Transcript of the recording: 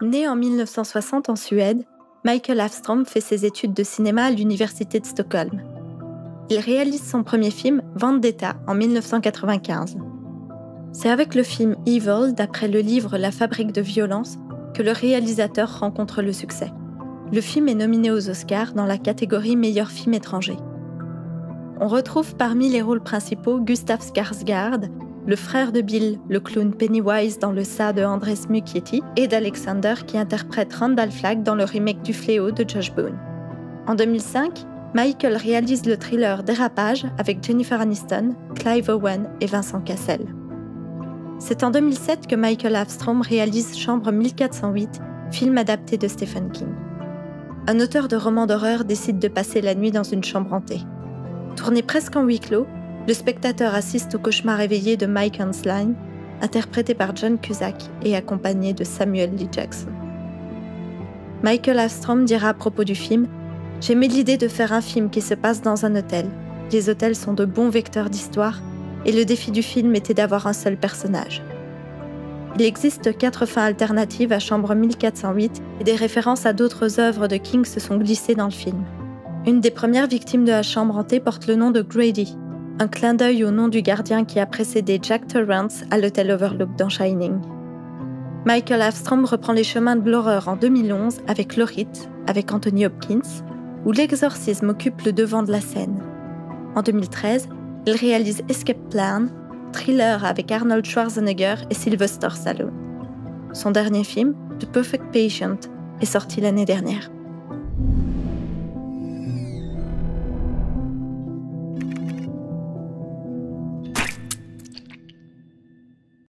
Né en 1960 en Suède, Mikael Åfström fait ses études de cinéma à l'université de Stockholm. Il réalise son premier film, Vendetta, en 1995. C'est avec le film Evil, d'après le livre La fabrique de violence, que le réalisateur rencontre le succès. Le film est nominé aux Oscars dans la catégorie meilleur film étranger. On retrouve parmi les rôles principaux Gustav Skarsgård, le frère de Bill, le clown Pennywise dans Le Ça de Andrés Muschietti, et d'Alexander qui interprète Randall Flagg dans le remake du Fléau de Josh Boone. En 2005, Michael réalise le thriller Dérapage avec Jennifer Aniston, Clive Owen et Vincent Cassel. C'est en 2007 que Mikael Åfström réalise Chambre 1408, film adapté de Stephen King. Un auteur de romans d'horreur décide de passer la nuit dans une chambre hantée. Tourné presque en huis clos, le spectateur assiste au cauchemar éveillé de Mike Hansline, interprété par John Cusack et accompagné de Samuel L. Jackson. Mikael Åfström dira à propos du film « J'aimais l'idée de faire un film qui se passe dans un hôtel. Les hôtels sont de bons vecteurs d'histoire et le défi du film était d'avoir un seul personnage. » Il existe 4 fins alternatives à Chambre 1408 et des références à d'autres œuvres de King se sont glissées dans le film. Une des premières victimes de la chambre hantée porte le nom de Grady, un clin d'œil au nom du gardien qui a précédé Jack Torrance à l'hôtel Overlook dans Shining. Mikael Åfström reprend les chemins de l'horreur en 2011 avec Lorite, avec Anthony Hopkins, où l'exorcisme occupe le devant de la scène. En 2013, il réalise Escape Plan, thriller avec Arnold Schwarzenegger et Sylvester Stallone. Son dernier film, The Perfect Patient, est sorti l'année dernière.